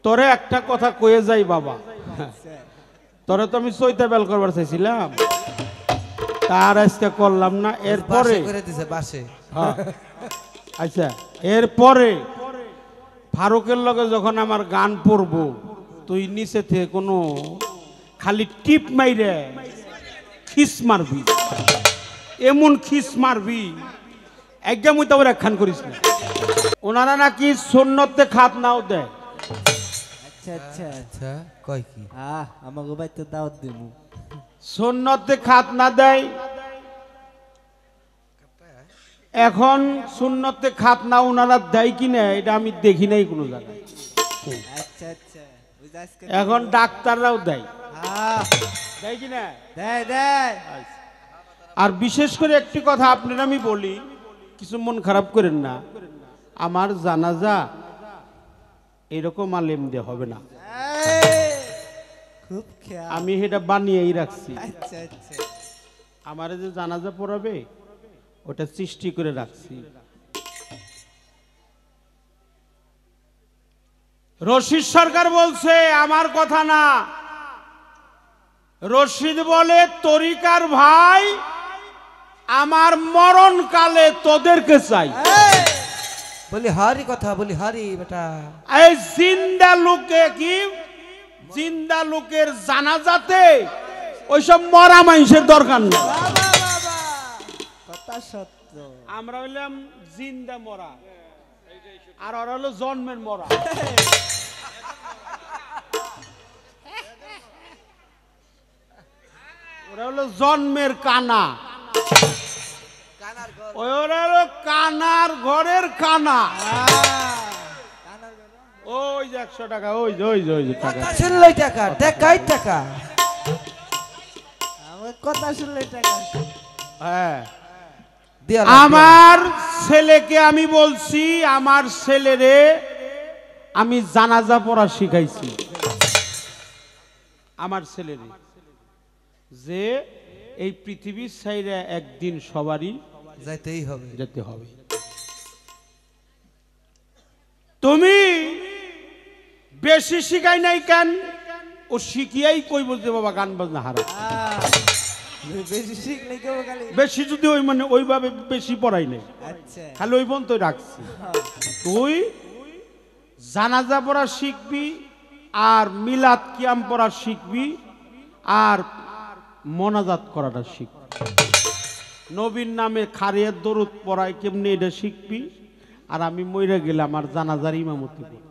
তোরে একটা কথা কয়ে যাই বাবা, তোরে তো আমি চৈতা বেল করবার চাইছিলাম, তার আজকে করলাম না। এরপরে আচ্ছা, এরপরে ফারুকের লগে যখন আমার গান পড়ব, তুই নিচে থেকে কোনো খালি টিপ মাইরে খিস মারবি, এমন খিস মারবি একদম ওই তো একখান করিস না। ওনারা নাকি সুন্নতে খাত নাও দেয়। আচ্ছা আচ্ছা আচ্ছা, কয় কি আমাকে বাইতে দাওয়াত দেবো, সুন্নতে খাত না দেয়। এখন সুন্নতে খাত না ওনারা দেয় কিনা এটা আমি দেখি নাই কোনো জায়গায়। আচ্ছা আচ্ছা, এখন ডাক্তাররাও দেয়, দেয় কিনা? দেয় দেয়। আর বিশেষ করে একটি কথা আপনারা আমি বলি, কিছু মন খারাপ করেন না, আমার জানাজা এরকম আলেম দিয়ে হবে না, খুব খেয়াল, আমি এটা বানিয়েই রাখছি। আচ্ছা আচ্ছা, আমার যে জানাজা পড়াবে ওটা সৃষ্টি করে রাখছি। রশিদ সরকার বলছে, আমার কথা না, রশিদ বলে তরিকার ভাই আমার মরণ কালে তোদেরকে চাই। বলি হারি কথা, বলি হারি বেটা, এই জিন্দা লোকে কি জিন্দা লোকের জানাজাতে ওইসব মরা মানুষের দরকার নেই। কথা সত্য, আমরা হইলাম জিন্দা মরা, আর ওরা হলো জন্মের মরা। ওরা হলো জন্মের কানা, ওরা হলো কানার ঘরের কানা। ওই যে 100 টাকা, ওই যে ওই যে ওই যে টাকা শুনলেই টাকা, টাকাই টাকা, আমার কথা শুনলেই টাকা। হ্যাঁ, আমার ছেলেকে আমি বলছি, আমার ছেলেরে আমি জানাজা পড়া শিখাইছি, আমার ছেলেরে, যে এই পৃথিবীর ছাইরে একদিন সবারই যাইতেই হবে, যেতে হবে। তুমি বেশি শিখাই নাই কেন? ও শিখিয়াই কই বলতে বাবা গান বাজনা হারা। বেশি শিখলে কেউ খালি বেশি যদি ওই মানে ওইভাবে বেশি পড়াই নাই, আচ্ছা খালি ওই পর্যন্ত রাখছি। তুই জানাজা পড়া শিখবি, আর মিলাদ কিয়াম পড়া শিখবি, আর মোনাজাত করাটা শিখবি, নবীর নামে খারিয়াত দরুদ পড়ায় কেমনি এটা শিখবি। আর আমি মইরা গেলে আমার জানাজার ইমামতি করব।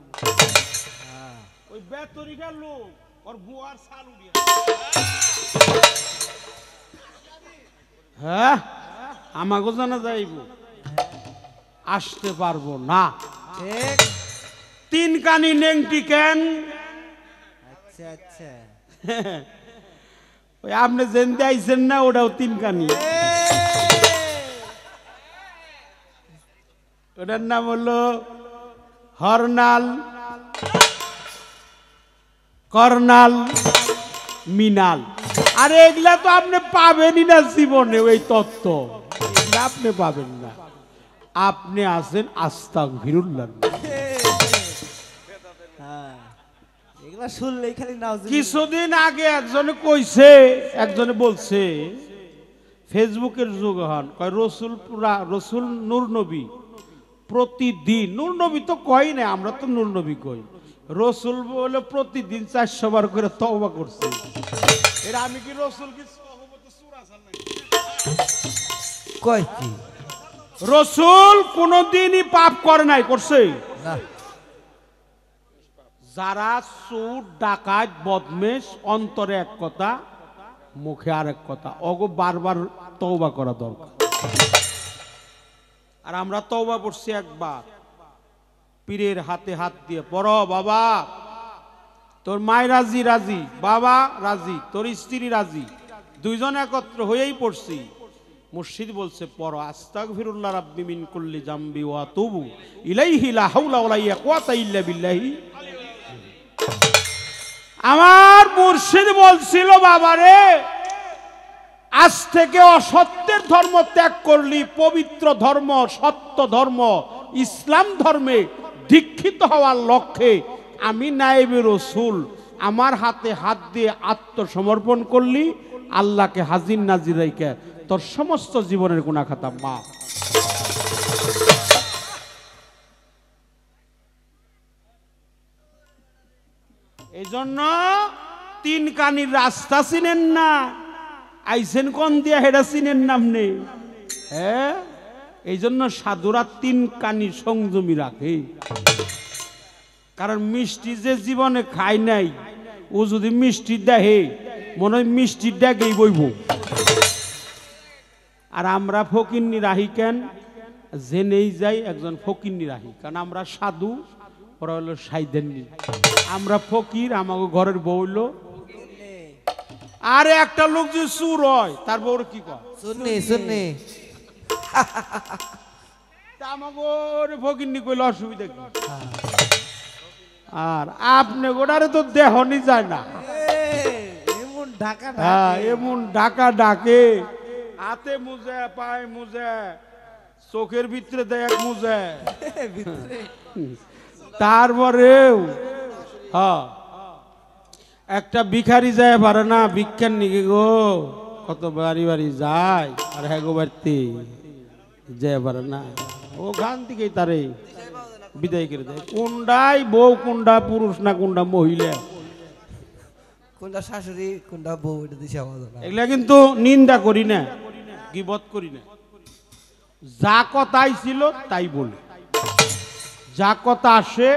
ওই বেতরিকার লোক ওর বুয়ার সাল উড়িয়ে, হ্যাঁ আমাকে জানা যাইব, আসতে পারবো না। ঠিক, 3 কানি নেংটি কেন? আচ্ছা আচ্ছা, ওই আপনি জেনতে আইছেন না, ওটাও 3 কানি। ওটার নাম হলো হরনাল, করনাল, মিনাল। আর এগুলা তো আপনি পাবেনই না জীবনে, ওই তত্ত্ব আপনি পাবেন না। আপনি আছেন আস্তাগফিরুল্লাহ। এগুলা শুনলেই খালি নাও। কিছুদিন আগে একজনে কইছে, একজনে বলছে, ফেসবুকের যুগ হন, কয় রসুল নূর নবী প্রতিদিন, নূর নবী তো কই না, আমরা তো নূর নবী কই, রসুল বলে প্রতিদিন 400 বার করে তওবা করছে। এরা আমি কি রসুল কি কয় কি? রসুল কোনদিনই পাপ করে নাই, করছে না। যারা চোর ডাকাত বদমেশ, অন্তরে এক কথা মুখে আরেক কথা, ওগো বারবার তওবা করা দরকার। আর আমরা তওবা করছি একবার, পীরের হাতে হাত দিয়ে, পড়ো বাবা, তোর মায় রাজি রাজি, বাবা রাজি, তোর স্ত্রী রাজি, দুইজন একত্র হয়েই পড়ছি। মুর্শিদ বলছে পড়ো, আস্তাগফিরুল্লাহ রাব্বি মিন কুল্লি জামবি ওয়া আতুবু ইলাইহি লা হাওলা ওয়ালা কুওয়াতা ইল্লা বিল্লাহি। আমার মুর্শিদ বলছিল, বাবারে আজ থেকে অসত্যের ধর্ম ত্যাগ করলি, পবিত্র ধর্ম, সত্য ধর্ম, ইসলাম ধর্মে দীক্ষিত হওয়ার লক্ষ্যে আমি নায়েবে রসুল, আমার হাতে হাত দিয়ে আত্মসমর্পণ করলি, আল্লাহকে হাজির নাজির রেখে তোর সমস্ত জীবনের গুনাহ খাতা মাফ। এই জন্য তিন কানির রাস্তা চিনেন না, আইসেন কোন দিয়া হেডা চিনেন নামনে। হ্যাঁ, এই জন্য সাধুরা তিন কানি সংযমী রাখে, কারণ মিষ্টি যে জীবনে খায় নাই, ও যদি মিষ্টি দেখে মনে হয় মিষ্টির ডেকেই বইব। আর আমরা ফকিন্নি রাহি কেন, জেনেই যাই একজন ফকিন্নি রাহি, কারণ আমরা সাধু, ওরা হলো সাইদেননি। আমরা ফকির, আমাকে ঘরের বউ হইলো। আরে একটা লোক যে চুর হয় তার বউর কি কয় শুননি শুননি, আমাকে ফকিন্নি কইলে অসুবিধা কি? আর আপনি গোটারে তো দেহনি যায় না। এমন ঢাকা হ্যাঁ, এমন ডাকা ডাকে, হাতে মুজে, পায়ে মুজে, চোখের ভিতরে দেয় এক মুজে, তারপরেও হ্যাঁ একটা ভিখারি যায় পারে না, ভিক্ষার নিকে গো কত বাড়ি বাড়ি যায়, আর হ্যাঁ গো বাড়তে যায় পারে না, ওখান থেকেই তারে বিদায় করে দেয়। কোনটাই বউ, কোনটা পুরুষ না কোনটা মহিলা, কোনটা শাশুড়ি কোনটা বউ, এটা দিশা পাওয়া যায় না। এগুলা কিন্তু নিন্দা করি না, গীবত করি না, যা কথাই ছিল তাই বলি, যা কথা আসে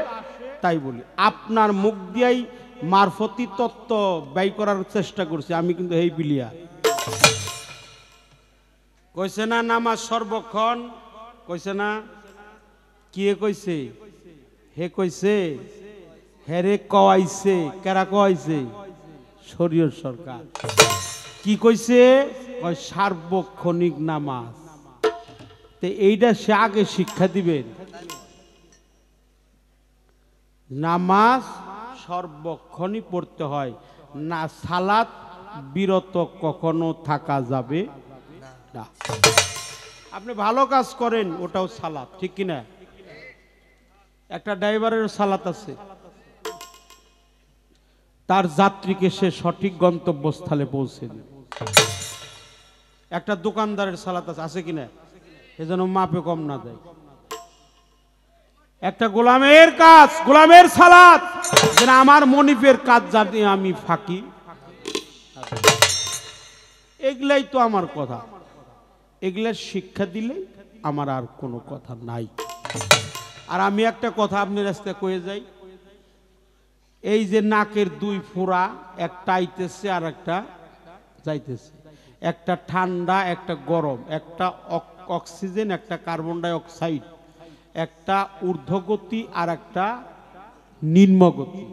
তাই বলি। আপনার মুখ দিয়াই মারফতি তত্ত্ব ব্যয় করার চেষ্টা করছি আমি, কিন্তু এই বিলিয়া কইছে না নামাজ সর্বক্ষণ, কইছে না, কে কইছে? হে কইছে, হেরে কওয়াইছে, কেরা কওয়াইছে? শরীয়ত সরকার। কি কইছে? কয় সার্বক্ষণিক নামাজ। তে এইটা সে আগে শিক্ষা দিবেন, নামাজ সর্বক্ষণই পড়তে হয় না, সালাত বিরত কখনো থাকা যাবে না। আপনি ভালো কাজ করেন, ওটাও সালাত, ঠিক কিনা? একটা ড্রাইভারের সালাত আছে, তার যাত্রীকে সে সঠিক গন্তব্যস্থলে পৌঁছে দেয়। একটা দোকানদারের সালাত আছে কিনা, এজন্য মাপে কম না দেয়। একটা গোলামের কাজ, গোলামের সালাত, যেন আমার মনিফের কাজ জানি আমি ফাঁকি। এগুলাই তো আমার কথা, এগুলার শিক্ষা দিলে আমার আর কোনো কথা নাই। আর আমি একটা কথা আপনার রাস্তায় কয়ে যাই, এই যে নাকের দুই ফোঁড়া, একটা আইতেছে আর একটা যাইতেছে, একটা ঠান্ডা একটা গরম, একটা অক্সিজেন একটা কার্বন ডাই অক্সাইড, একটা ঊর্ধ্বগতি আর একটা নিম্নগতি,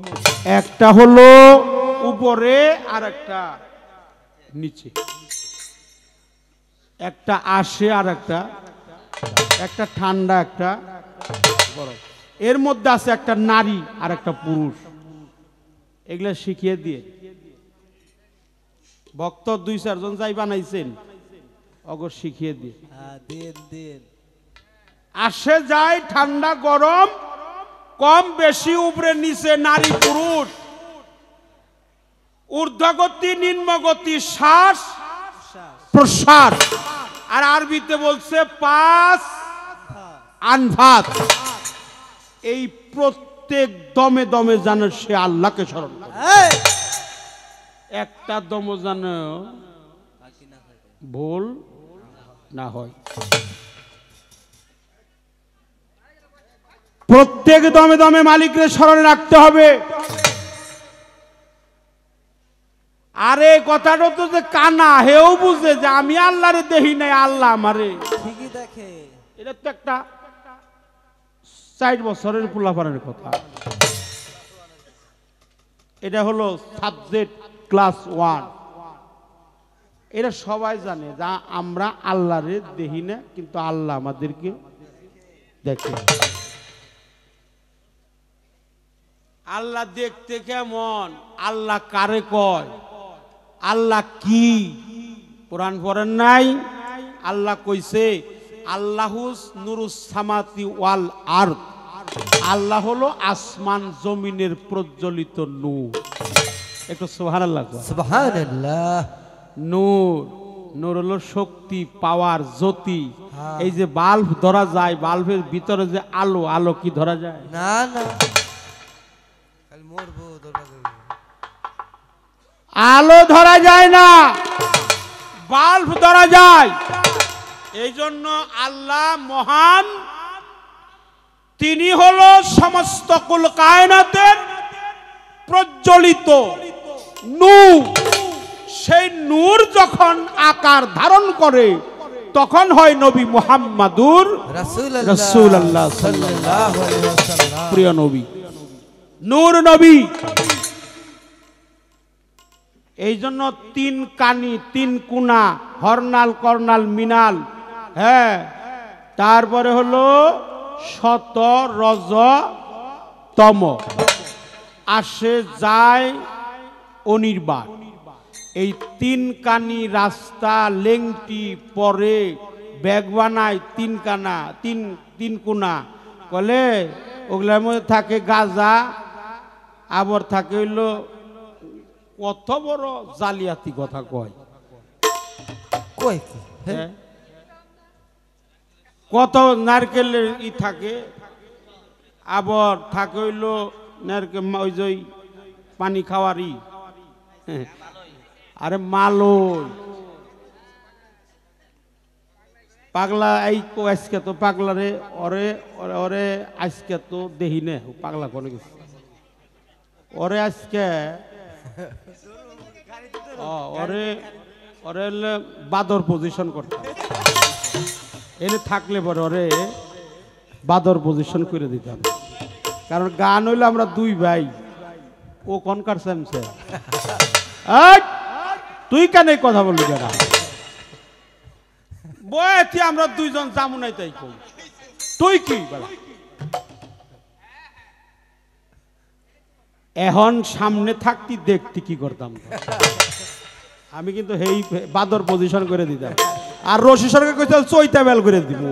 একটা হলো উপরে আর একটা নিচে, একটা আসে আর একটা ঠান্ডা একটা গরম, এর মধ্যে আছে একটা নারী আর একটা পুরুষ। এগুলা শিখিয়ে দিয়ে ভক্ত 2-4 জন যাই বানাইছেন, অগর শিখিয়ে দিয়ে দিন দিন আসে যায় ঠান্ডা গরম, কম বেশি উপরে নিচে, নারী পুরুষ, ঊর্ধ্বগতি নিম্নগতি, শ্বাস প্রশ্বাস, আর আরবিতে বলছে 5 আনফাত। এই প্রত্যেক দমে দমে যেন সে আল্লাহকে স্মরণ করে, একটা দম যেন ভুল না হয়। প্রত্যেক দমে দমে মালিককে স্মরণে রাখতে হবে। আরে কথাটা তো যে কানা, হেও বুঝে যে আমি আল্লাহরে দেখি নাই, আল্লাহ আমারে ঠিকই দেখে। এটা তো একটা 4 বছরের পোলাপানের কথা। এটা হলো সাবজেক্ট ক্লাস 1। এটা সবাই জানে যা আমরা আল্লাহরে দেখি না, কিন্তু আল্লাহ আমাদেরকে দেখে। আল্লাহ দেখতে কেমন, আল্লাহ কারে কয়, আল্লাহ কি? কোরআন পড়েন নাই? আল্লাহ কইছে আল্লাহুস নুরুস সামাতি ওয়াল আরদ, আল্লাহ হলো আসমান জমিনের প্রজ্বলিত নূর। একটু সুবহানাল্লাহ কও। সুবহানাল্লাহ। নূর, নূর হলো শক্তি, পাওয়ার, জ্যোতি। এই যে বাল্ব ধরা যায়, বাল্বের ভিতরে যে আলো, আলো কি ধরা যায়? না না, খালি মরবো ধরা যাবে। আলো ধরা যায় না, বাল্ব ধরা যায়। এই জন্য আল্লাহ মহান, তিনি হলো সমস্ত কুল কায়নাতের প্রজ্বলিত নূর। সেই নূর যখন আকার ধারণ করে তখন হয় নবী মুহাম্মাদুর রাসূলুল্লাহ সাল্লাল্লাহু আলাইহি ওয়াসাল্লাম। প্রিয় নবী, নূর নবী। এই জন্য তিন কানি, তিন কুনা, হরনাল, কর্নাল, মিনাল। হ্যাঁ, তারপরে হলো শত, রজ, তম, আসে যায় অনির্বাণ। এই তিন কানি রাস্তা লেংটি পরে ব্যাগ বানায় তিন কানা, তিন কুনা বলে। ওগুলোর মধ্যে থাকে গাজা, আবার থাকে হইলো কত বড় জালিয়াতি কথা কয়, কই কি? হ্যাঁ, কত নারকেলের ই থাকে, আবার থাকে হইলো নারকেল ওই যে পানি খাওয়ারই। আরে মালই পাগলা। এই আজকে তো পাগলারে ওরে ওরে আজকে তো দেহি নে পাগলা কোনে গেছে ওরে আজকে। ওরে ওরে বাদর পজিশন করতে এনে থাকলে পরে ওরে বাদর পজিশন করে দিতাম। কারণ গান হইলে আমরা দুই ভাই, ও কনকার স্যামসে। তুই কেন কথা বললি কেনা বয়তি, আমরা দুইজন যাবো নাই তাই কই, তুই কি বলা? এখন সামনে থাকতি দেখতি কি করতাম, আমি কিন্তু এই বাদর পজিশন করে দিতাম। আর রশি সরকার কইতে চৈতা বেল করে দিব,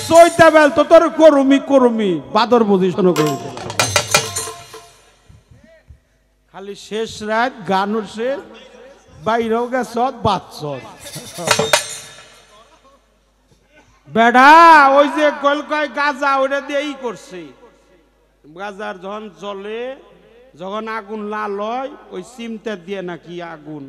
চৈতা বেল তো তোর করুমি করুমি বাদর পজিশনও করে দিতাম। খালি শেষ রাত গান উঠছে, বাইরেও গেছ বাচ্চ বেড়া। ওই যে কলকায় গাজা ওটা দিয়েই করছে। গাজার যখন জলে, যখন আগুন লাল হয়, ওই চিমটা দিয়ে নাকি আগুন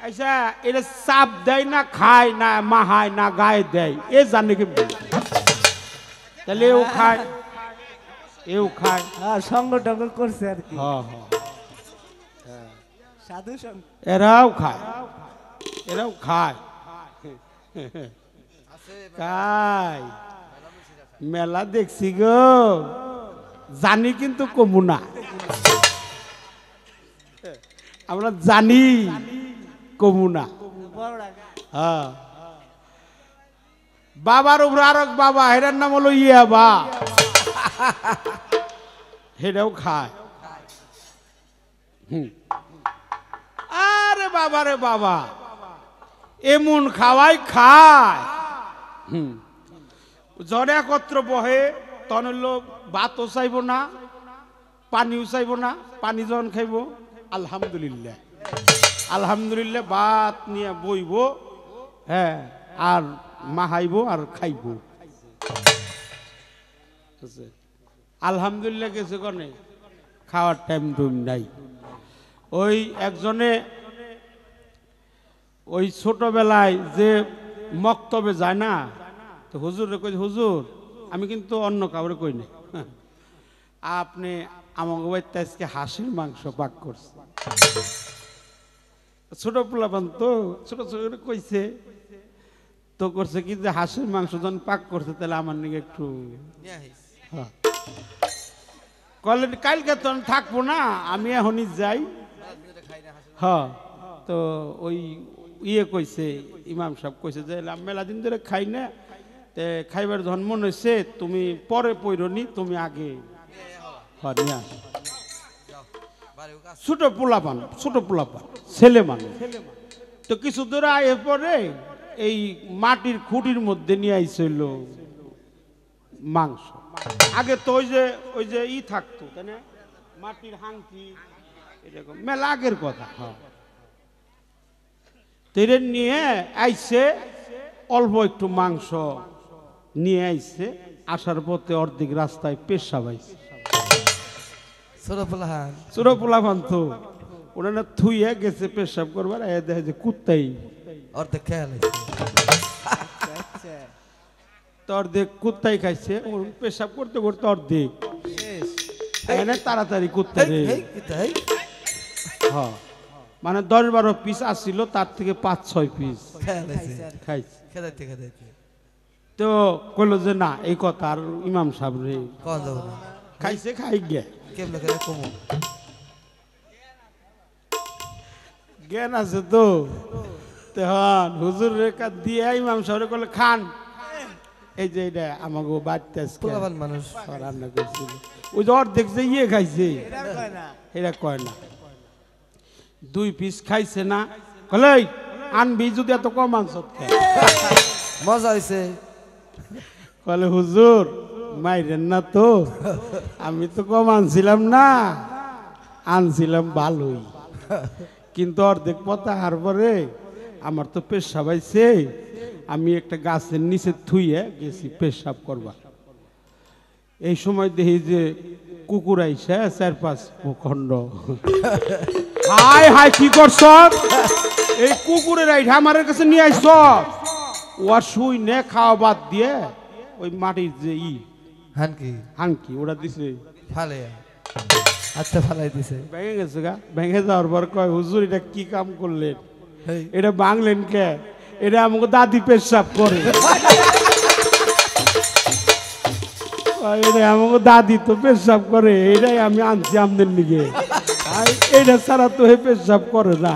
আচ্ছা এটা চাপ দেয় না, খায় না, মাহায় না, গায়ে দেয়, এ জানে কি? তাহলে এও খায়, এও খায়, সঙ্গ টঙ্গ করছে আর কি। সাধু সঙ্গ এরাও খায়, এরাও খায়, খায়। মেলা দেখছি গো, জানি কিন্তু কমু না, আমরা জানি কমু না। হ্যাঁ, বাবার উপর আর এক বাবা, হেরার নাম হলো ইয়াবা, হেরাও খায়। আরে বাবা রে বাবা, এমন খাওয়াই খায়। জ্বরে একত্র বহে, তখন হলো ভাতও চাইব না, পানিও চাইব না। পানি যখন খাইব আলহামদুলিল্লাহ, আলহামদুলিল্লাহ ভাত নিয়ে বইব, হ্যাঁ, আর মাহাইব আর খাইব। আলহামদুলিল্লাহ কিছু কনে খাওয়ার টাইম টুইম নাই। ওই একজনে ওই ছোটবেলায় যে মক্তবে যায় না, তো হুজুরে কই, হুজুর আমি কিন্তু অন্য কাউরে কই না, আপনি আমাকে বাড়িতে আজকে হাঁসের মাংস পাক করছে। ছোট পোলাপান তো ছোট ছোট কইছে, তো করছে কি যে হাঁসের মাংস যখন পাক করছে তাহলে আমার নাকি একটু কলেজ কালকে তো থাকবো না, আমি এখনই যাই। হ্যাঁ, তো ওই ইয়ে কইছে, ইমাম সাহেব কইছে যে মেলা দিন ধরে খাই না, খাইবার যখন মনে হয়েছে তুমি পরে পইরনি, তুমি আগে নিয়ে আস। ছোট পোলাপান, ছোট পোলাপান, ছেলে মানুষ। তো কিছু দূরে আয়ে পরে এই মাটির খুঁটির মধ্যে নিয়ে আইছিল মাংস। আগে তো ওই যে ই থাকতো তাই না, মাটির হাঙ্কি, এরকম মেলা আগের কথা। হ্যাঁ, তেরে নিয়ে আইছে, অল্প একটু মাংস নিয়ে আইছে, আসার পথে অর্ধেক রাস্তায় পেশাব আইছে। ছোট পোলাপান তো ওনারা থুইয়া গেছে পেশাব করবার, দেখে যে কুত্তাই অর্ধেক খেয়াল অর্ধেক কুত্তাই খাইছে। পেশাব করতে করতে অর্ধেক তাড়াতাড়ি কুত্তা রে। হ্যাঁ, মানে 10-12 পিস আসছিল, তার থেকে 5-6 পিস খাইছে। তো কইলো যে না এই কথা আর ইমাম সাহেব রে খাইছে, খাই গে জ্ঞান আছে তো। তখন হুজুর রেখা দিয়ে ইমাম সাহেব কইলো খান, এই যে এটা আমাকে বাড়তে মানুষ রান্না করছিল, ওই যে অর্ধেক যে ইয়ে খাইছে এটা কয় না। 2 পিস খাইছে না, কলে আনবি যদি এত কম আনছ মজা হয়েছে। কলে হুজুর মাইরেন না তো, আমি তো কম আনছিলাম না, আনছিলাম ভালোই, কিন্তু অর্ধেক পথে হার পরে আমার তো পেশাব আইছে, আমি একটা গাছের নিচে থুইয়ে গেছি পেশাব করবা। এই সময় দেখি যে কুকুর আইসে 4-5 খণ্ড। হাই হাই কি করছ, এই কুকুরের আইঠা আমার কাছে নিয়ে আইস, ওর শুই নে খাওয়া বাদ দিয়ে ওই মাটির যে হানকি ওরা দিছে ফালে। আচ্ছা, ফালাই দিছে, ভেঙে গেছে গা। ভেঙে যাওয়ার পর কয় হুজুর এটা কি কাম করলেন, এটা ভাঙলেন কে? এটা আমাকে দাদি পেশাব করে। এটা আমাকে দাদি তো পেশাব করে, এটাই আমি আনছি আমাদের নিকে, এটা ছাড়া তো হে পেশাব করে না।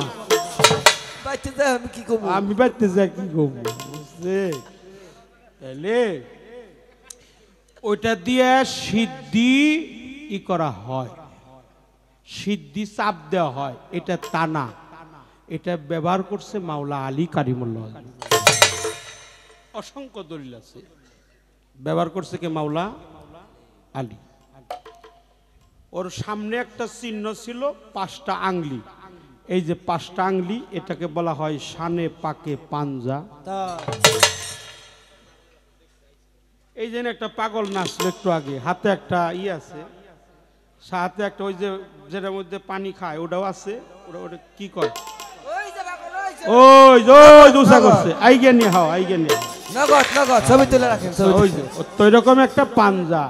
আমি কি করবো, আমি বাইতে যাই কি করবো, বুঝছে? তাহলে ওইটা দিয়ে সিদ্ধি ই করা হয়, সিদ্ধি চাপ দেওয়া হয়, এটা টানা। এটা ব্যবহার করছে মাওলা আলী কারিমুল্লাহ। অসংখ্য দলিল আছে, ব্যবহার করছে কে? মাওলা আলী। ওর সামনে একটা চিহ্ন ছিল 5টা আঙ্গুলি, এই যে 5টা আঙ্গুলি, এটাকে বলা হয় শানে পাকে পাঞ্জা। এই যে একটা পাগল নাচলো একটু আগে, হাতে একটা ই আছে, সাথে একটা ওই যে যেটার মধ্যে পানি খায় ওটাও আছে, ওটা কি কয়? ওই দোসা করছে, আইগে নিয়ে হাও, আইগে নিয়ে ছবি তুলে রাখেন। ওই যে ওই রকম একটা পাঞ্জা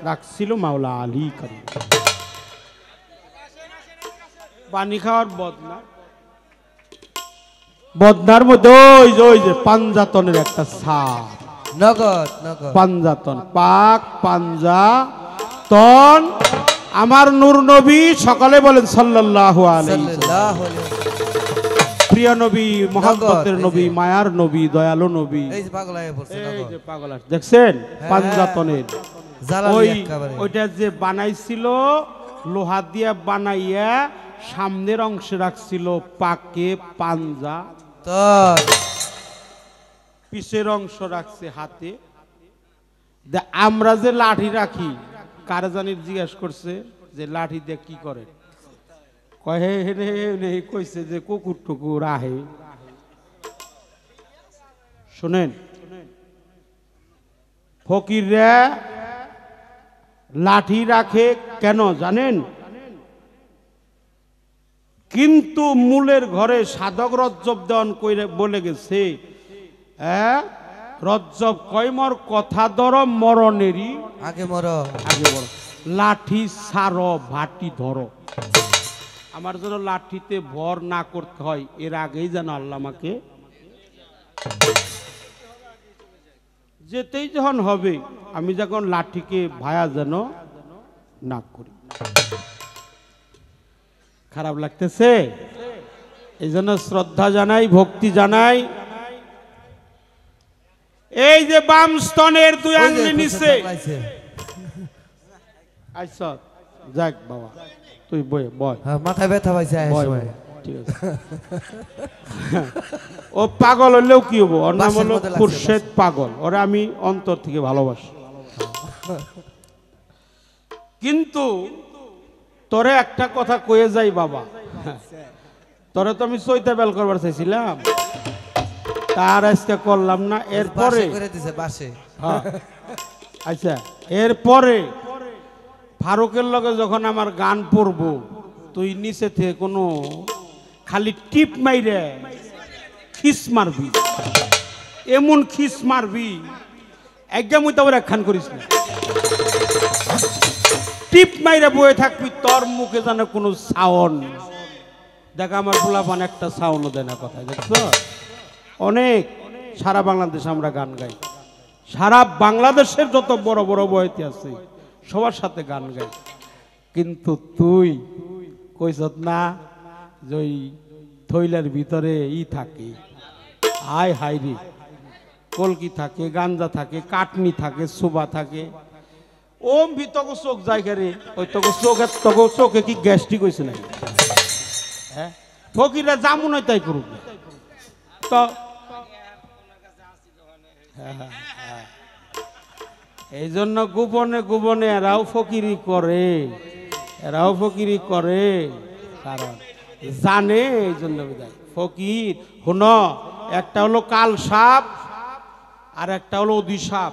রাখছিল মাওলা আলী কারিম। পানি খাওয়ার বদনার মধ্যে ওই যে পাঞ্জাতনের একটা ছাপ, পাঞ্জাতন, পাক পাঞ্জাতন। আমার নূর নবী সকালে বলেন সাল্লাল্লাহু আলাইহি ওয়াসাল্লাম, প্রিয় নবী, মহব্বতের নবী, মায়ার নবী, দয়ালু নবী। এই যে পাগল দেখছেন পাঞ্জাতনের, ওইটা যে বানাইছিল লোহা দিয়ে বানাইয়া সামনের অংশে রাখছিল পাকে পাঞ্জা, পিছের অংশ রাখছে হাতে। আমরা যে লাঠি রাখি, কারে জানি জিজ্ঞেস করছে যে লাঠি দিয়ে কি করে, কইছে যে কুকুর টুকুর আহে। শোনেন, ফকিররা লাঠি রাখে কেন জানেন? কিন্তু মূলের ঘরে সাধক রজ্জব দেওয়ান কইরে বলে গেছে, রজ্জব কয়মর কথা ধর মরণেরই আগে মর, লাঠি সারো ভাটি ধরো। আমার যেন লাঠিতে ভর না করতে হয়, এর আগেই যেন আল্লাহ আমাকে যেতেই যখন হবে, আমি যখন লাঠিকে ভায়া যেন না করি। খারাপ লাগতেছে, এই জন্য শ্রদ্ধা জানাই, ভক্তি জানাই। এই যে বাম স্তনের 2 আঙ্গুলি নিচে আচ্ছা, যাক বাবা তুই বয়, মাথায় ব্যথা পাইছে, ঠিক আছে। ও পাগল হলেও কি হবো, ওর নাম হলো খুরশেদ পাগল, ওরা আমি অন্তর থেকে ভালোবাসি। কিন্তু তোরে একটা কথা কয়ে যাই বাবা, তোরে তো আমি চৈতা বেল করবার চাইছিলাম, তার আজকে করলাম না। এরপরে করে দিছে বাসে। হ্যাঁ, আচ্ছা এরপরে ফারুকের লগে যখন আমার গান পড়ব, তুই নিচে থেকে কোনো খালি টিপ মাইরে খিস মারবি, এমন খিস মারবি একদম ওই তো একখান করিস না, টিপ মাইরে বয়ে থাকবি, তোর মুখে যেন কোনো সাউন্ড। দেখ আমার পোলাপান একটা সাউন্ডও দেয় না, কথা দেখছো? অনেক সারা বাংলাদেশ আমরা গান গাই, সারা বাংলাদেশের যত বড় বড় বয়তি আছে সবার সাথে গান গাই। কিন্তু তুই কইছত না যে ওই থইলার ভিতরে থাকে, হাই হাই রে, কলকি থাকে, গাঞ্জা থাকে, কাটনি থাকে, সুবা থাকে, ওম ভিতক চোখ জায়গা রে, ওই তোকে চোখে তোকে চোখে কি গ্যাস্ট্রিক হয়েছে না? হ্যাঁ, ফকিরা জামুন হয় তাই করুক তো। এই জন্য গোপনে গোপনে এরাও ফকিরি করে, এরাও ফকিরি করে, কারণ জানে এই জন্য বিদায় ফকির। হুন, একটা হলো কাল সাপ আর একটা হলো অধিসাপ।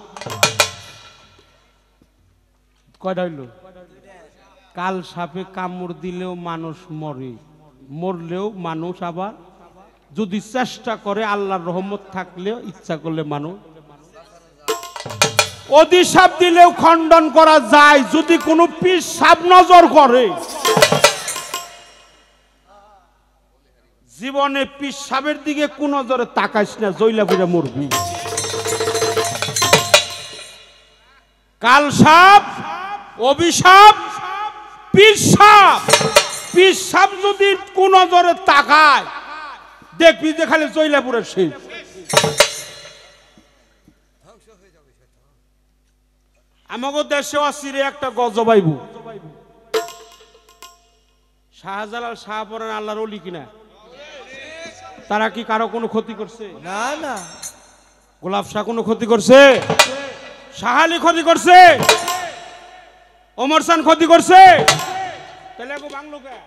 কয়টা হইল? কাল সাপে কামড় দিলেও মানুষ মরে, মরলেও মানুষ আবার যদি চেষ্টা করে, আল্লাহর রহমত থাকলেও ইচ্ছা করলে মানুষ। অধিশাপ দিলেও খণ্ডন করা যায় যদি কোনো পীর সাপ নজর করে। জীবনে পীর সাপের দিকে কোন নজরে তাকাইস না, জইলা ফিরে মরবি। কাল সাপ, অভিশাপ, পীর সাপ, পীর সাপ যদি কোন নজরে তাকায় দেখবি যে খালি জইলাপুরের শেষ। আমাকে দেশে আসিরে একটা গজবাইবু, শাহজালাল শাহপরান আল্লাহর ওলি কিনা? তারা কি কারো কোনো ক্ষতি করছে? না না। গোলাপ শাহ কোনো ক্ষতি করছে? শাহ আলী ক্ষতি করছে? ওমর সান ক্ষতি করছে? তাহলে বাংলো কে?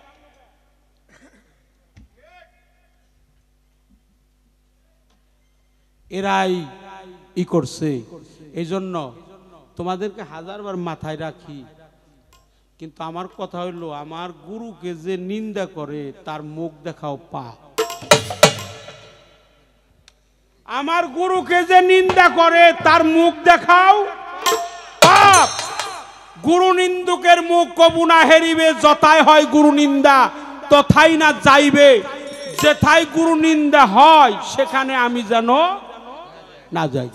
এরাই ই করছে। এই জন্য তোমাদেরকে হাজারবার মাথায় রাখি, কিন্তু আমার কথা হইলো, আমার গুরুকে যে নিন্দা করে তার মুখ দেখাও পাপ। আমার গুরুকে যে নিন্দা করে তার মুখ দেখাও পাপ। গুরু নিন্দুকের মুখ কবু না হেরিবে, যথায় হয় গুরু নিন্দা তথাই না যাইবে। যেথায় গুরু নিন্দা হয় সেখানে আমি যেন না যাই।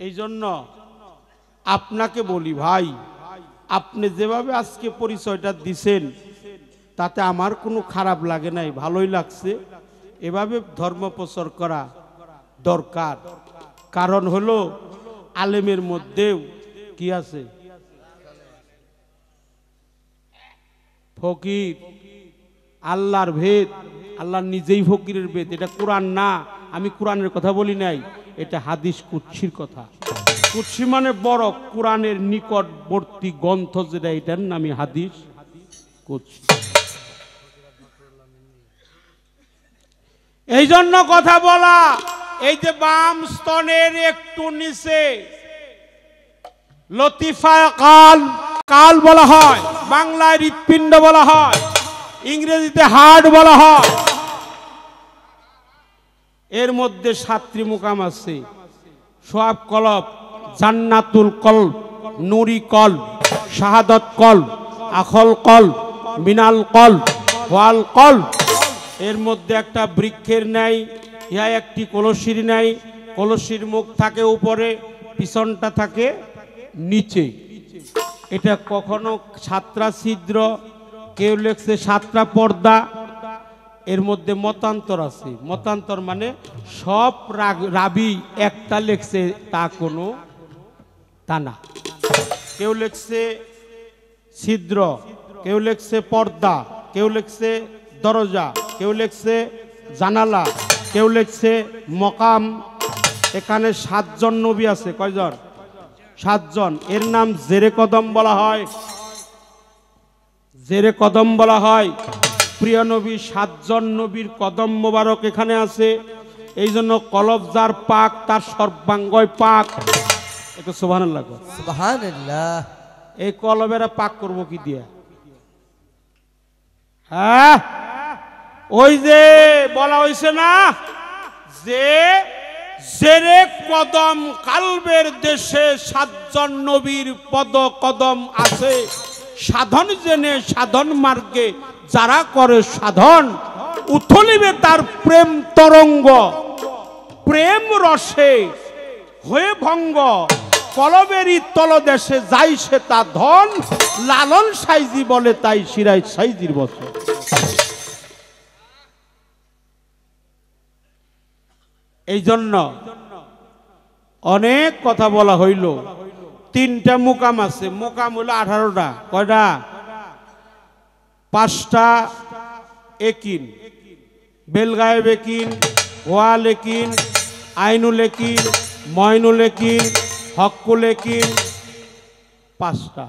এই জন্য আপনাকে বলি ভাই, আপনি যেভাবে আজকে পরিচয়টা দিছেন তাতে আমার কোনো খারাপ লাগে নাই, ভালোই লাগছে। এভাবে ধর্ম প্রচার করা দরকার। কারণ হলো আলেমের মধ্যেও কি আছে? ফকির, আল্লাহর ভেদ, আল্লাহ নিজেই ফকিরের ভেদ। এটা কোরআন না, আমি কোরআনের কথা বলি নাই, এটা হাদিস কুদসির কথা। কুদসি মানে বড়, কোরআনের নিকটবর্তী গ্রন্থ যেটা, এটার নামই হাদিস কুদসি। এই জন্য কথা বলা, এই যে বাম স্তনের একটু নিচে লতিফা কাল, কাল বলা হয়, বাংলায় হৃৎপিণ্ড বলা হয়, ইংরেজিতে হার্ট বলা হয়। এর মধ্যে 7টি মুকাম আছে: সোয়াব কলব, জান্নাতুল কল, নুরি কল, শাহাদত কল, আখল কল, মিনাল কল, ওয়াল কল। এর মধ্যে একটা বৃক্ষের ন্যায়, ইহা একটি কলসির ন্যায়। কলসির মুখ থাকে উপরে, পিছনটা থাকে নিচে। এটা কখনো 7টা ছিদ্র, কেউ লেখছে 7টা পর্দা। এর মধ্যে মতান্তর আছে। মতান্তর মানে সব রাবি একটা লেখছে তা কোনো তা না। কেউ লেখছে ছিদ্র, কেউ লেখছে পর্দা, কেউ লেখছে দরজা, কেউ লেখছে জানালা, কেউ লেখছে মকাম। এখানে 7 জন নবী আছে। কয়জন? 7 জন। এর নাম জেরে কদম বলা হয়। জেরে কদম বলা হয়। প্রিয় নবী 7 জন নবীর কদম মোবারক এখানে আছে। এই জন্য কলব যার পাক তার সর্বাঙ্গই পাক। একটু সুবহানাল্লাহ। সুবহানাল্লাহ। এই কলবেরা পাক করব কি দিয়ে? হ্যাঁ, ওই যে বলা হয়েছে না যে জেরে কদম কালবের দেশে 7 জন নবীর পদ কদম আছে। সাধন জেনে সাধন মার্গে যারা করে সাধন, উথলিবে তার প্রেম তরঙ্গ, প্রেম রসে হয়ে ভঙ্গ। কলবেরই তলদেশে যাই সে তা ধন, লালন সাইজি বলে তাই শিরাই সাইজির বছর। এই জন্য অনেক কথা বলা হইল। 3টা মুকাম আছে। মুকাম হইল 18টা। কয়টা? 5টা একিন, বেলগায়েব একিন, ওয়াল একিন, আইনুল একিন, ময়নুল একিন, হকুল একিন। 5টা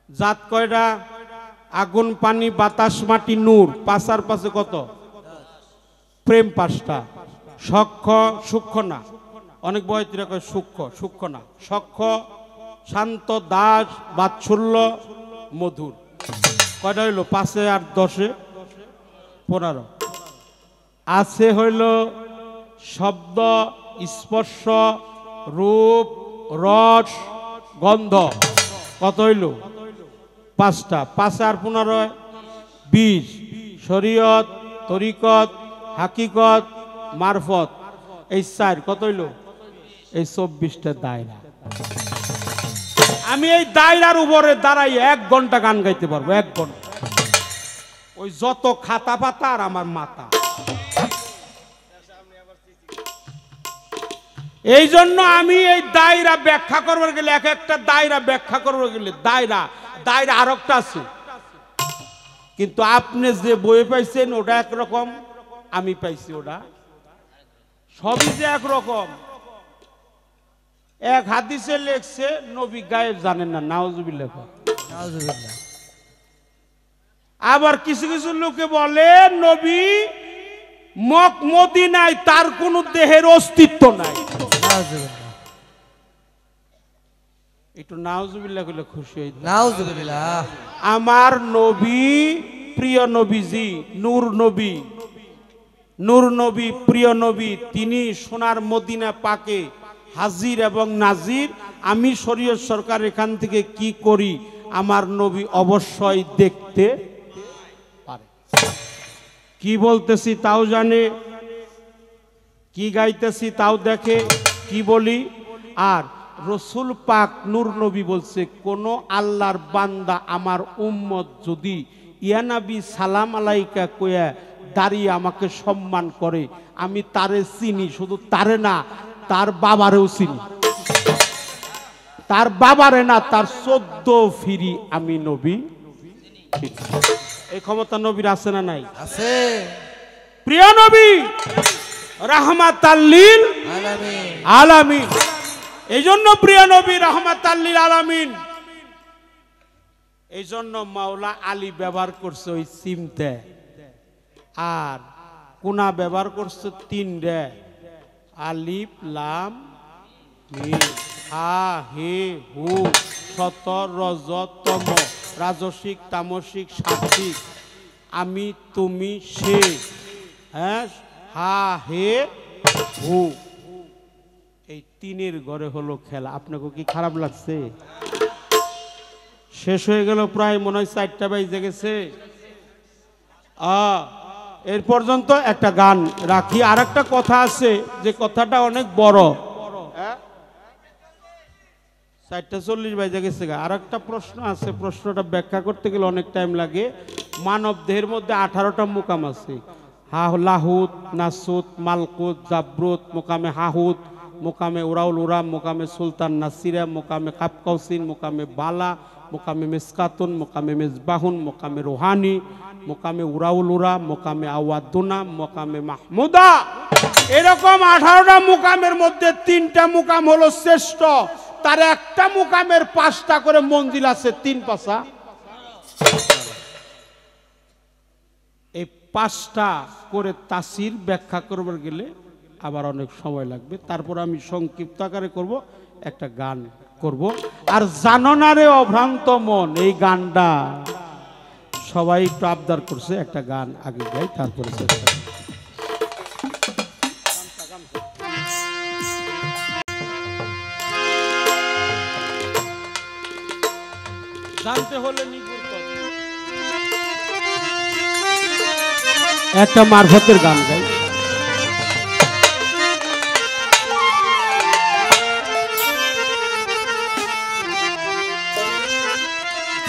জাত। কয়টা? আগুন, পানি, বাতাস, মাটি, নূর। 5 আর 5 কত? প্রেম। 5টা। সক্ষ, সূক্ষ্ম না, অনেক বয়তীরা কয় সূক্ষ্ম, সূক্ষ্ম না। সক্ষ, শান্ত, দাস, বাৎসল্য, মধুর। কয়টা হইল? 5 আর 10 15। আছে হইল শব্দ, স্পর্শ, রূপ, রস, গন্ধ। কত হইল? 5টা। 5 আর 15 20। শরীয়ত, তরিকত, হাকিকত, মারফত। এই 4 কত হইল? এই 24টা দায়রা। আমি এই দায়রার উপরে দাঁড়াই 1 ঘন্টা গান গাইতে পারবো। 1 ঘন্টা। ওই যত খাতা পাতা আর আমার মাথা। এই জন্য আমি এই দায়রা ব্যাখ্যা করবার গেলে, এক একটা দায়রা ব্যাখ্যা করবার গেলে দায়রা দায়রা আর একটা আছে। কিন্তু আপনি যে বই পাইছেন ওটা একরকম, আমি পাইছি ওটা সবই যে একরকম। এক হাদিসে লেখছে নবী গায়েব জানেন না। নাউজুবিল্লাহ। নাউজুবিল্লাহ। আবার কিছু কিছু লোকে বলে নবী মদিনায় তার কোন দেহের অস্তিত্ব নাই। নাউজুবিল্লাহ। একটু নাউজুবিল্লাহ বলে খুশি হই। নাউজুবিল্লাহ। আমার নবী, প্রিয় নবীজি, নূর নবী, নূর নবী, প্রিয় নবী, তিনি সোনার মদিনা পাকে হাজির এবং নাজির। আমি শরীয়ত সরকার এখান থেকে কি করি আমার নবী অবশ্যই দেখতে পারে। কি বলতেছি তাও জানে, কি গাইতেছি তাও দেখে, কি বলি। আর রসুল পাক নূর নবী বলছে, কোন আল্লাহর বান্দা আমার উম্মত যদি ইয়া নবী সালাম আলাইকা কয়া দাঁড়িয়ে আমাকে সম্মান করে, আমি তারে চিনি। শুধু তারে না, তার বাবারেও চিনি। তার বাবারে না, তার 14 ফিরি আমি নবী। এই ক্ষমতা নবীর আছে না নাই? আছে। প্রিয় নবী রাহমাতাল লিল আলামিন। এই জন্য প্রিয় নবী রাহমাতাল লিল আলামিন। এই জন্য মাওলা আলী ব্যবহার করছে ওই সিমতে, আর কোনা ব্যবহার করছে 3 আলিফ লাম মিম। হা হে হু, শত রজ তম, রাজসিক তামসিক সাত্বিক, আমি তুমি সে। হ্যাঁ, হা হে হু, এই 3 ঘরে হলো খেলা। আপনাকে কি খারাপ লাগছে? শেষ হয়ে গেল প্রায়, মনে হয় 4টা বেজে গেছে। এর পর্যন্ত একটা গান রাখি। আর একটা কথা আছে, যে কথাটা অনেক বড়। 4:40 বেজে গেছে। আর একটা প্রশ্ন আছে, প্রশ্নটা ব্যাখ্যা করতে গেলে অনেক টাইম লাগে। মানব দেহের মধ্যে 18টা মুকাম আছে। লাহুত, নাসুত, মালকুত, জাবরুত, মোকামে হাহুত, মোকামে উরাউল উরাম, মোকামে সুলতান নাসিরা, মোকামে কাপকাউসিন, মোকামে বালা, মোকামে মিসকাতুন, মোকামে মেজবাহুন, মোকামে রোহানি, মোকামে উরাউল উরা, মোকামে আওয়াদুনা, মোকামে মাহমুদা। এরকম 18টা মুকামের মধ্যে 3টা মুকাম হলো শ্রেষ্ঠ, তার একটা মুকামের 5টা করে মঞ্জিল আছে, 3 পাশা। এই 5টা করে তাসির ব্যাখ্যা করবার গেলে আবার অনেক সময় লাগবে। তারপর আমি সংক্ষিপ্ত আকারে করব, একটা গান করব। আর জানো না রে অভ্রান্ত মন, এই গানটা সবাই একটু আবদার করছে, একটা গান আগে গাই তারপরে চেষ্টা করি। জানতে হলে একটা মারফতের গান গাই।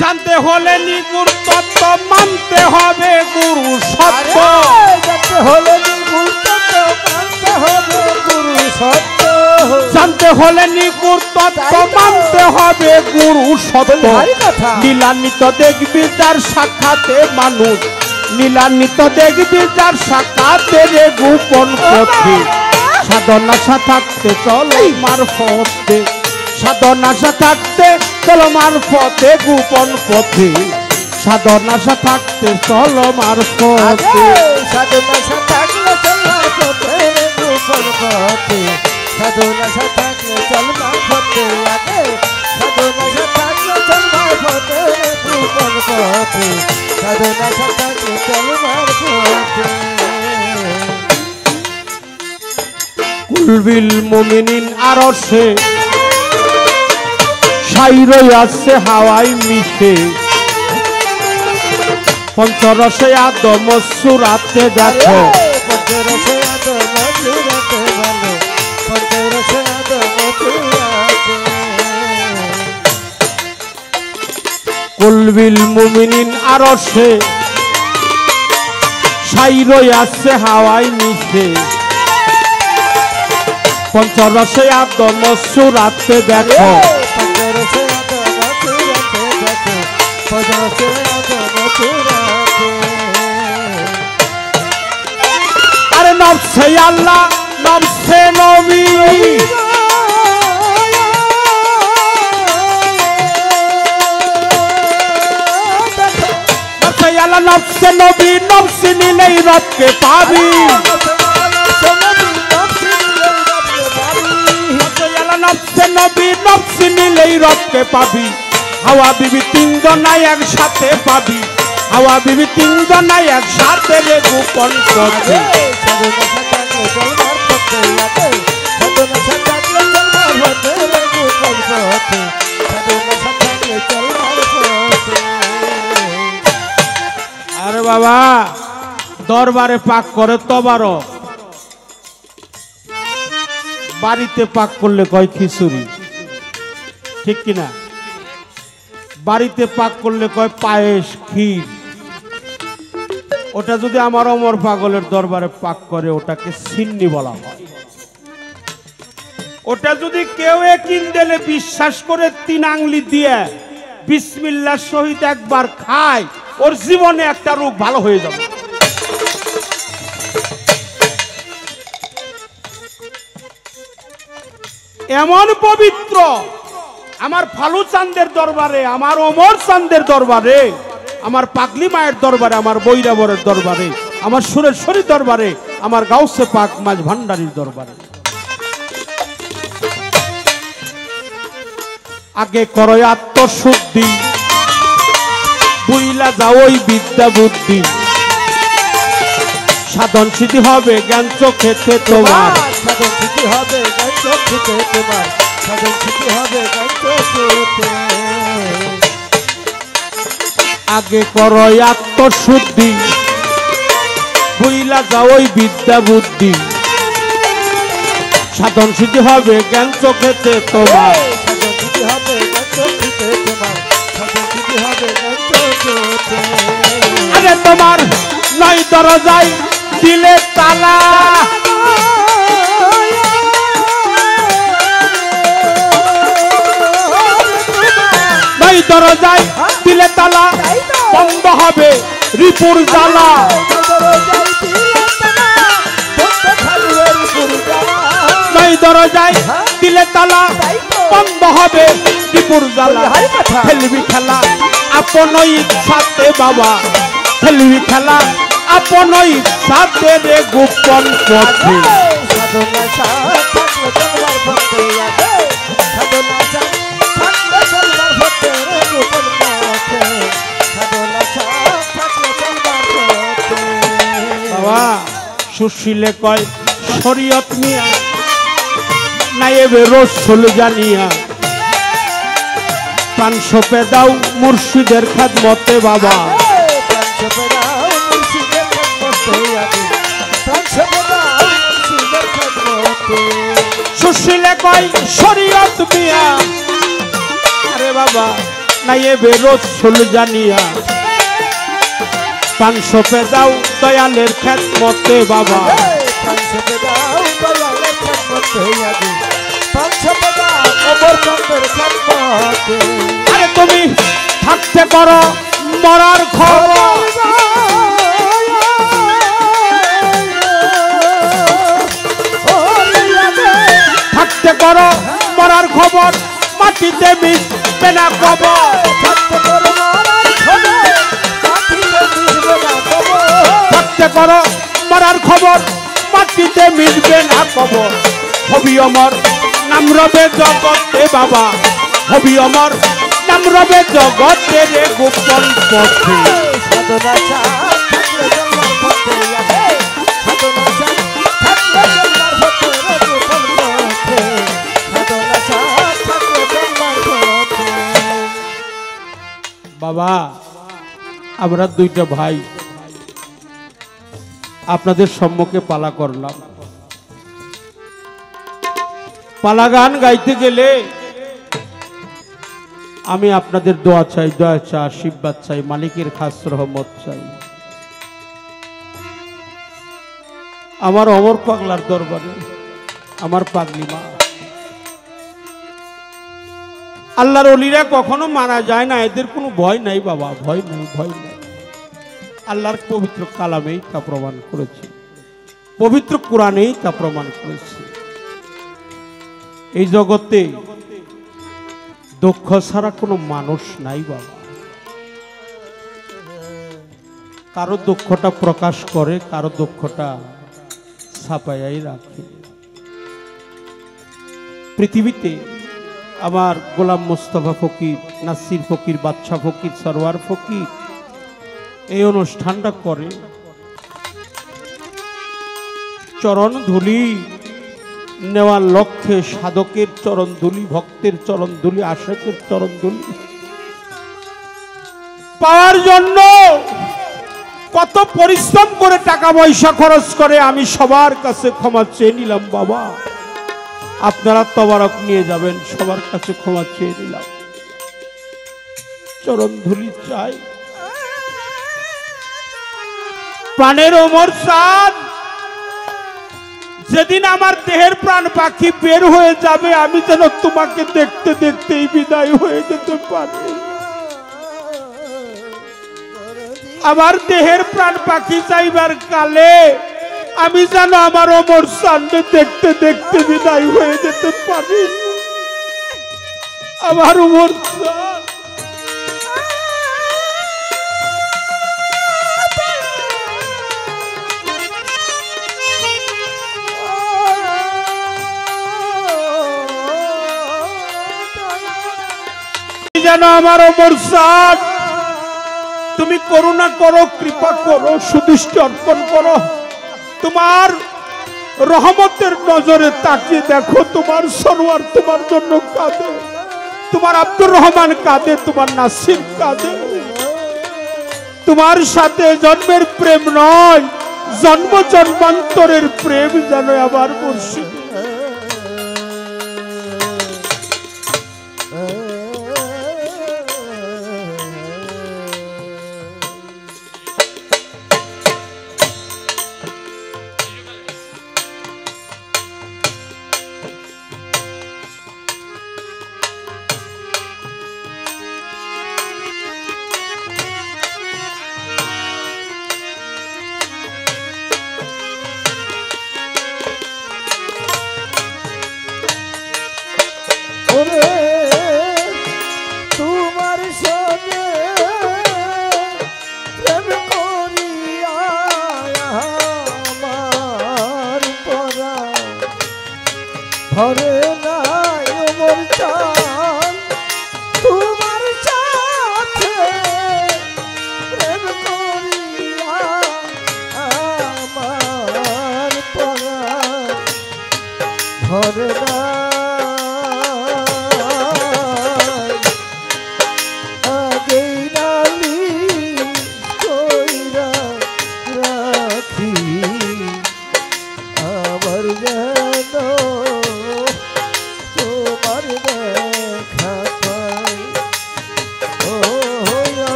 জানতে হলে নিগুর তত্ত্ব, মানতে হবে গুরু সত্য। জানতে হলে নিগুর তত্ত্ব, মানতে হবে গুরু সত্য। জানতে হলে নিগুর তত্ত্ব, মানতে হবে গুরু সত্য। নীলান্বিত দেখবি যার সাক্ষাতে মানুষ, নীলান্বিত দেখবি যার সাক্ষাতে রে গোপন পথে। সাধনাশা থাকতে চলো মারফতে, সাধনাশা থাকতে চলো মারফতে গোপন পথে। সাধনাশা থাকতে চলো মারফতে, সাধনাশা থাকলে চল মারফতে গোপন পথে। সাধনাশা থাকলে চল মারফতে আগে, সাধনাশা থাকলে চল মারফতে গোপন পথে। সাধনাশা থাকলে চল মারফতে। কুলবিল মুমিনিন আরশে সাইরই আছে হাওয়াই মিশে। পঞ্চরসে আদম সুরাতে দেখো, পঞ্চরসে আদম সুরাতে বলো, পঞ্চরসে আদম সুরাতে। কুলবিল মুমিনিন আরশে সাইরই আছে হাওয়াই মিশে। পঞ্চরসে আদম সুরাতে দেখো, পঞ্চরসে আদম সুরাতে দেখো, পঞ্চরসে আদম সুরাতে। আরে নফসে আল্লাহ নফসে নবী, নফসে আল্লাহ নফসে নবী, নফসি নিলেই রবকে পাবি। নফসে নবী নফসি নিলেই রবকে পাবি। হাওয়া বিবি 3 জনাই একসাথে পাবি, হাওয়া বিবি 3 জনাই একসাথে রে গোপন পথে। সাধনাশা থাকলে চল মারফতে আগে, সাধনাশা থাকলে চল মারফতে গোপন পথে। সাধনাশা থাকলে চল মারফতে। আরে বাবা, দরবারে পাক করে তবারও, বাড়িতে পাক করলে কয় খিচুড়ি, ঠিক কিনা? বাড়িতে পাক করলে কয় পায়েস ক্ষীর। ওটা যদি আমার অমর পাগলের দরবারে পাক করে ওটাকে সিন্নি বলা হয়। ওটা যদি কেউ কিনদেলে বিশ্বাস করে 3 আঙ্গুলি দিয়ে বিসমিল্লাহ সহিত একবার খায়, ওর জীবনে একটা রোগ ভালো হয়ে যাবে। এমন পবিত্র আমার ফালু চাঁদের দরবারে, আমার অমর চাঁদের দরবারে, আমার পাগলি মায়ের দরবারে, আমার বৈরাবরের দরবারে, আমার সুরেশ্বরী দরবারে, আমার গাউসে পাক মাঝ ভান্ডারীর দরবারে। আগে করো আত্মশুদ্ধি, বুইলা যাও ওই বিদ্যা বুদ্ধি। সাধন সিদ্ধি হবে জ্ঞান চোখেতে তোমার, সাধন সিদ্ধি হবে জ্ঞান চোখেতে তোমার, সাধন সিদ্ধি হবে জ্ঞান চোখেতে। আগে করো আত্মশুদ্ধি, বুইলা যাও ওই বিদ্যা বুদ্ধি। সাধন সিদ্ধি হবে জ্ঞান চোখেতে তোমার, সাধন সিদ্ধি হবে জ্ঞান চোখেতে তোমার, সাধন সিদ্ধি হবে জ্ঞান চোখেতে। আরে তোমার নয় দরজায় দিলে তালা, নয় দরজায় দিলে তালা, বন্ধ হবে রিপুর জ্বালা। ওই দরজায় দিলে তালা বন্ধ হবে বিপুর জ্বালা খেলবি খেলা আপন ইচ্ছাতে বাবা খেলবি খেলা আপন ইচ্ছাতে রে গোপন পথে সাধনা সাথ থাকলে চলবার পথে আছে সাধনা সাথ থাকলে চলবার পথে রে গোপন পথে সাধনা সাথ থাকলে চলবার পথে বাবা সুশীলে কয় শরীয়ত মিয়া নায়েবে রসুল জানিয়া 500 পে দাও মুর্শিদের খেদমতে বাবা সুশীলে কয় শরীয়ত মিয়া আরে বাবা নায়েবে রসুল জানিয়া 500 পে দাও দয়ালের খেদমতে বাবা আরে তুমি থাকতে করো মরার খবর থাকতে করো মরার খবর মাটিতে মিশবে না কবর থাকতে করো মরার খবর মাটিতে মিশবে না কবর হবি অমর নাম রবে জগতে বাবা হবি অমর নাম রবে জগতে রে গোপন পথে সাধনা থাকলে চলবার পথে আছে সাধনা থাকলে চলবার পথে রে গোপন পথে সাধনা থাকলে চলবার পথে বাবা আমরা দুইটা ভাই আপনাদের সম্মুখে পালা করলাম পালা গান গাইতে গেলে আমি আপনাদের দোয়া চাই দয়া চাই আশীর্বাদ চাই মালিকের খাস রহমত চাই আমার অমর পাগলার দরবারে আমার পাগলি মা আল্লাহর ওলিরা কখনো মারা যায় না এদের কোনো ভয় নাই বাবা ভয় নাই ভয় নাই আল্লাহর পবিত্র কালামেই তা প্রমাণ করেছে পবিত্র কোরআনেই তা প্রমাণ করেছে এই জগতে দুঃখ ছাড়া কোনো মানুষ নাই বাবা কারো দুঃখটা প্রকাশ করে কারো দুঃখটা ছাপাইয়াই রাখে পৃথিবীতে আমার গোলাম মোস্তফা ফকির নাসির ফকির বাদশা ফকির সরওয়ার ফকির এই অনুষ্ঠানটা করে চরণ ধুলি নেওয়ার লক্ষ্যে সাধকের চরণ ধুলি ভক্তের চরণ ধুলি আশিকের চরণ ধুলি পাওয়ার জন্য কত পরিশ্রম করে টাকা পয়সা খরচ করে আমি সবার কাছে ক্ষমা চেয়ে নিলাম বাবা আপনারা তবারক নিয়ে যাবেন সবার কাছে ক্ষমা চেয়ে নিলাম চরণ ধুলি চাই প্রাণের ওমর চাঁদ যেদিন আমার দেহের প্রাণ পাখি বের হয়ে যাবে আমি যেন তোমাকে দেখতে দেখতেই বিদায় হয়ে যেতে পারি আমার দেহের প্রাণ পাখি যাইবার কালে আমি যেন আমার ওমর চাঁদকে দেখতে দেখতে বিদায় হয়ে যেতে পারি আমার ওমর চাঁদ যেন আমার ওমর চাঁদ তুমি করুণা করো কৃপা করো সুদৃষ্টি অর্পণ করো তোমার রহমতের নজরে তাকিয়ে দেখো তোমার সরওয়ার তোমার জন্য কাঁদে তোমার আব্দুর রহমান কাঁদে তোমার নাসির কাঁদে তোমার সাথে জন্মের প্রেম নয় জন্ম জন্মান্তরের প্রেম যেন আবার মুর্শিদ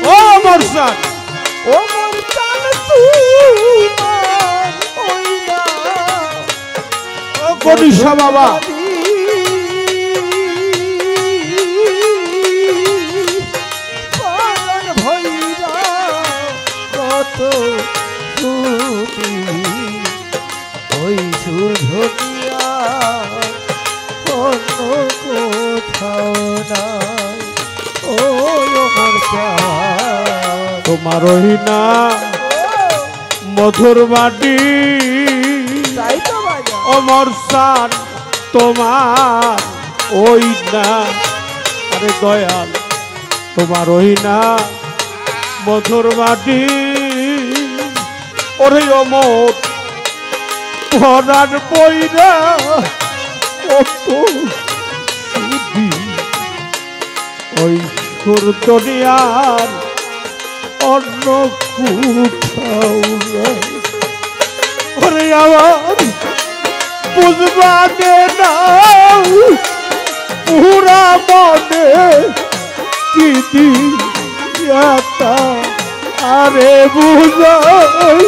ও বর্ষান ও মোর চান তোমার হইরা ও গণিশা বাবা পাগল ভৈরা কত সুতি ওই সুর ধনিয়া অন্য কোথাও নাই ও মোর চান তোমার না মধুর বাটি তাই তো বাজা অমর সান তোমার ওই না আরে দয়াল তোমার ওই না মধুর বাটি ওরে অমর ভরার বইরা কত সুদি ওই সুর দুনিয়ার অন্য কোথাও নাই। ওরে আমার বুঝবানে নাও পুরা মনে কি দিয়াতা আরে বুঝাই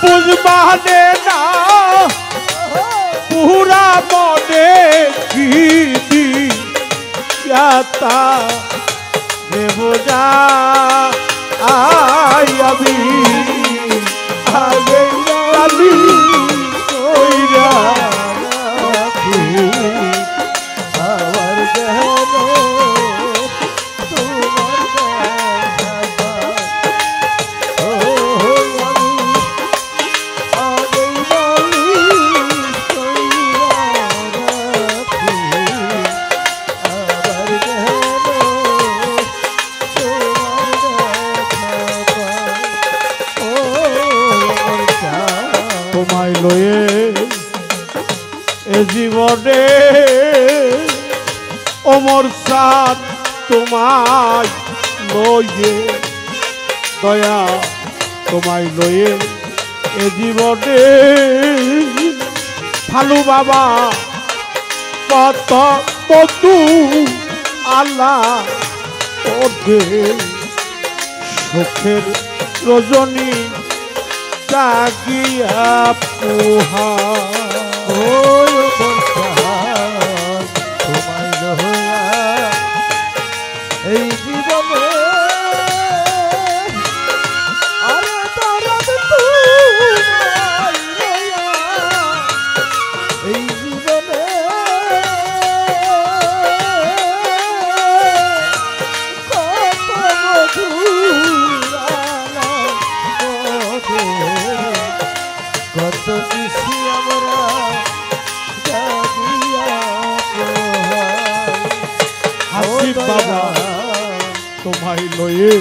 বুঝবানে না পুরা মনে কি দিয়াতা রে বোঝা আমি আগে আমি কইরা রাখি আমার দেহ তোমার দেখা ও আমি আগেই বলি কইরা রাখি আমার দেহ তোমায় লয়ে এ জীবনে অমর সাথ তোমায় লয়ে দয়া তোমায় লয়ে এ জীবনে ভালো বাবা কত বন্ধু আল্লাহ ওদের সুখের রজনী জাগিয়া পোহা তোমায় লহয়া এই জীবনে আরে দরদ তোমায় লহয়া এই জীবনে কত মধুরালা কত খুশি আমরা জাগিয়া হাসিব বাবা তোমায় লয়ে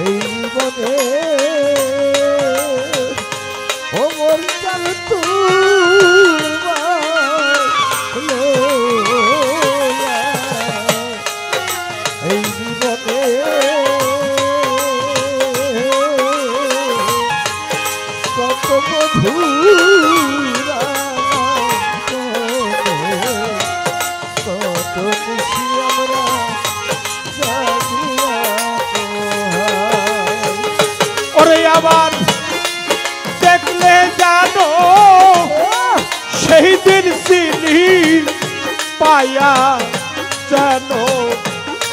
এই জীবনে ও মোর চাল এই জীবনে কত মধুরা কত খুশি আমরা জাগিয়া ওরে আবার দেখলে জানো সেই দিন চিনি পায়া জানো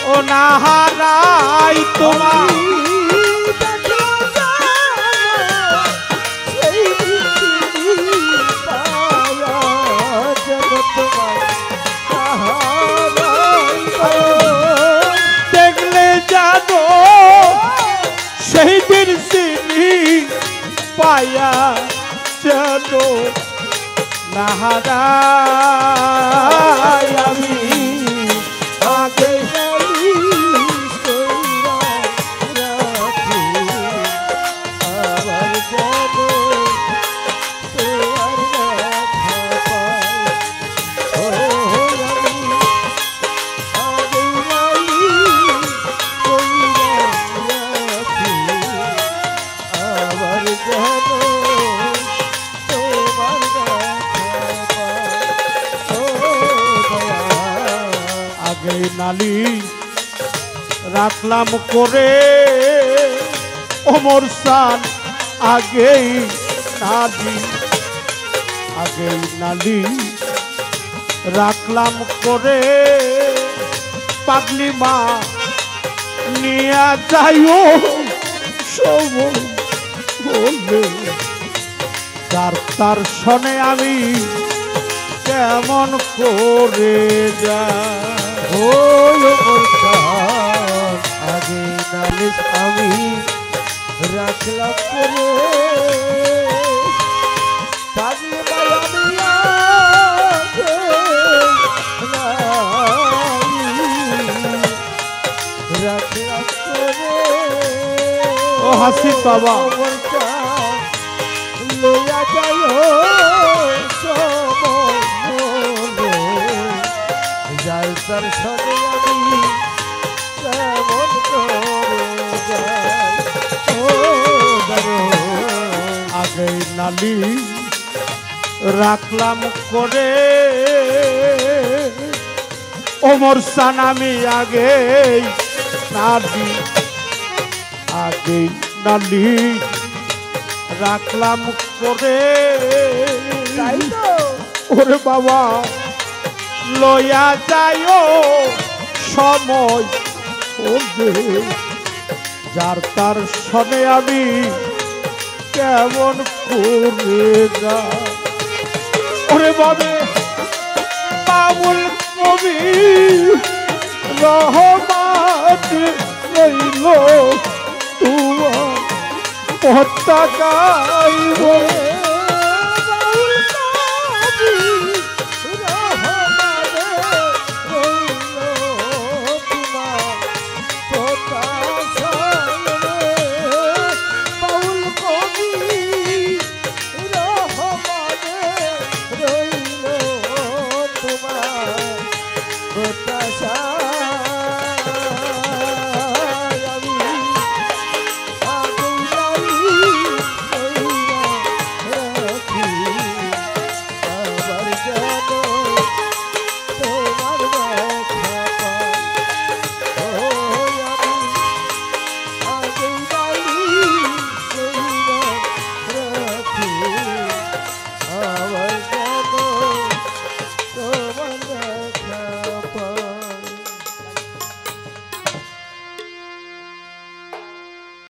ও না হারাই তোমার দেখলে জানো সেই দিন চিনি পায়া জানো না হারাই আমি আগে রাখলাম করে ওমর সান আগেই নালি রাখলাম করে পাগলি মা নিয়া যাইও সময় হলে তার তার শোনে আমি কেমন করে যাই আগে নালিশ আমি রাখলাম করে পাগলি মায়া রাখলাম করে ও হাসি বাবা লইয়া যাই সময় হলে যাই তার সঙ্গে আমি কেমন করে যাই ও আগে নালি রাখলাম করে ওমর সান আমি আগে নালি রাখলাম করে তাই তো ওরে বাবা লইয়া যাইও সময় হলে যার তার শোনে আমি কেমন করে যাই ওরে বাবে বাবুল কবি রহমান রইল তোমার পতাকা গাইব